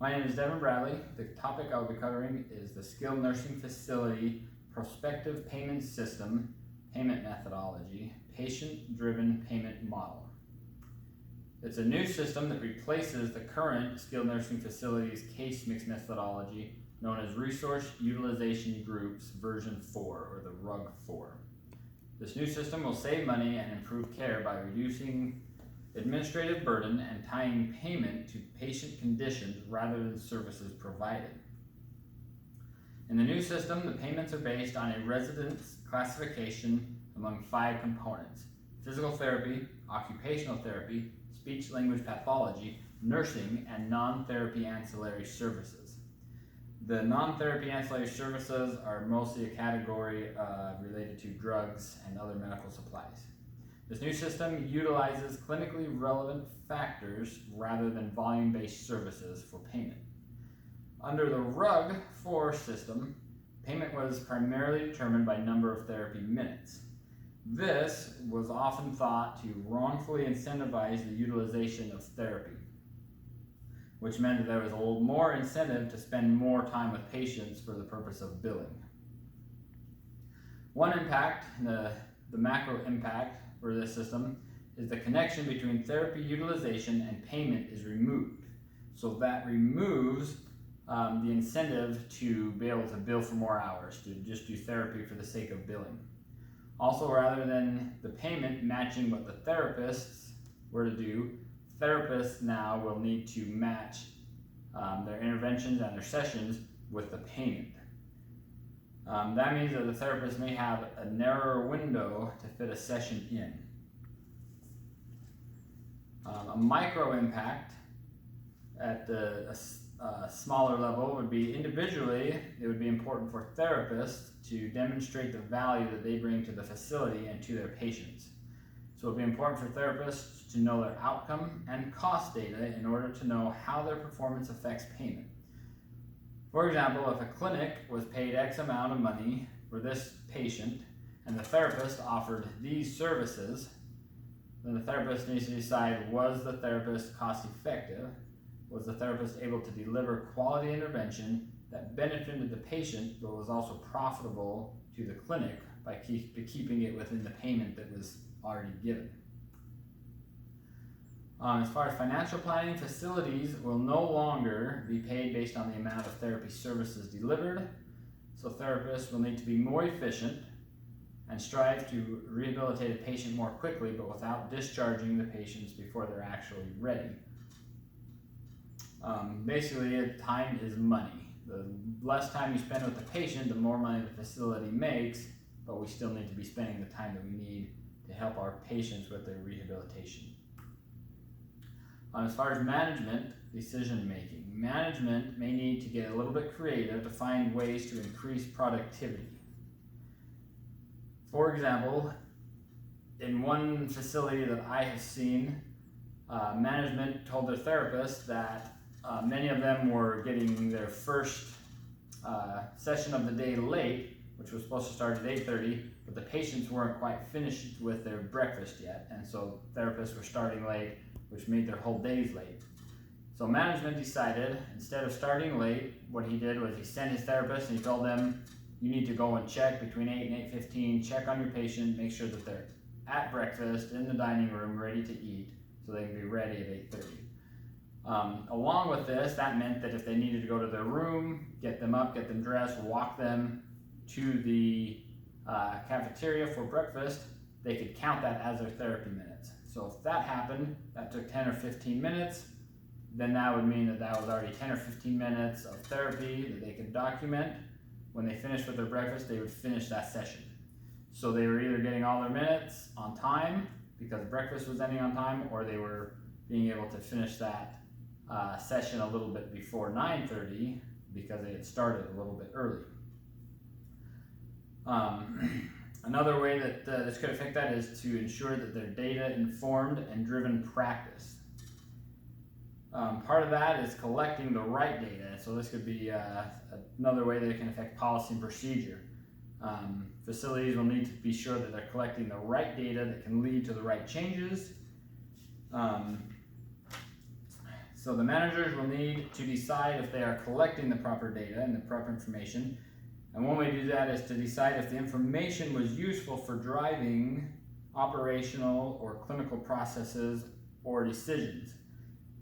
My name is Devin Bradley. The topic I will be covering is the Skilled Nursing Facility Prospective Payment System, Payment Methodology, Patient-Driven Payment Model. It's a new system that replaces the current Skilled Nursing Facilities Case Mix Methodology known as Resource Utilization Groups version 4, or the RUG 4. This new system will save money and improve care by reducing administrative burden and tying payment to patient conditions rather than services provided. In the new system, the payments are based on a residence classification among 5 components: physical therapy, occupational therapy, speech-language pathology, nursing, and non-therapy ancillary services. The non-therapy ancillary services are mostly a category related to drugs and other medical supplies. This new system utilizes clinically relevant factors rather than volume-based services for payment. Under the RUG 4 system, payment was primarily determined by number of therapy minutes. This was often thought to wrongfully incentivize the utilization of therapy, which meant that there was a little more incentive to spend more time with patients for the purpose of billing. One impact, the macro impact for this system, is the connection between therapy utilization and payment is removed. So that removes the incentive to be able to bill for more hours, to just do therapy for the sake of billing. Also, rather than the payment matching what the therapists were to do, therapists now will need to match their interventions and their sessions with the payment. That means that the therapist may have a narrower window to fit a session in. A micro impact at a smaller level would be individually, it would be important for therapists to demonstrate the value that they bring to the facility and to their patients. So it would be important for therapists to know their outcome and cost data in order to know how their performance affects payment. For example, if a clinic was paid X amount of money for this patient and the therapist offered these services, then the therapist needs to decide, was the therapist cost effective? Was the therapist able to deliver quality intervention that benefited the patient but was also profitable to the clinic by keeping it within the payment that was already given? As far as financial planning, facilities will no longer be paid based on the amount of therapy services delivered, so therapists will need to be more efficient and strive to rehabilitate a patient more quickly but without discharging the patients before they're actually ready. Basically, time is money. The less time you spend with the patient, the more money the facility makes, but we still need to be spending the time that we need to help our patients with their rehabilitation. As far as management decision making, management may need to get a little bit creative to find ways to increase productivity. For example, in one facility that I have seen, management told their therapists that many of them were getting their first session of the day late, which was supposed to start at 8:30, but the patients weren't quite finished with their breakfast yet, and so therapists were starting late, which made their whole days late. So management decided, instead of starting late, what he did was he sent his therapist and he told them, you need to go and check between 8 and 8:15, check on your patient, make sure that they're at breakfast in the dining room ready to eat so they can be ready at 8:30. Along with this, that meant that if they needed to go to their room, get them up, get them dressed, walk them to the cafeteria for breakfast, they could count that as their therapy minutes. So if that happened, that took 10 or 15 minutes, then that would mean that that was already 10 or 15 minutes of therapy that they could document. When they finished with their breakfast, they would finish that session. So they were either getting all their minutes on time because breakfast was ending on time, or they were being able to finish that session a little bit before 9:30 because they had started a little bit early. Another way that this could affect that is to ensure that they're data-informed and driven practice. Part of that is collecting the right data. So this could be another way that it can affect policy and procedure. Facilities will need to be sure that they're collecting the right data that can lead to the right changes. So the managers will need to decide if they are collecting the proper data and the proper information. And one way to do that is to decide if the information was useful for driving operational or clinical processes or decisions.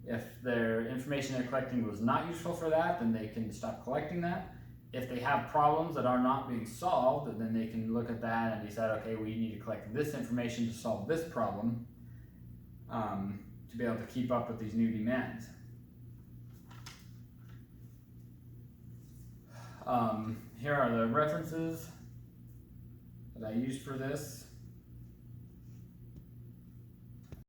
If their information they're collecting was not useful for that, then they can stop collecting that. If they have problems that are not being solved, then they can look at that and decide, okay, we need to collect this information to solve this problem, to be able to keep up with these new demands. Here are the references that I used for this.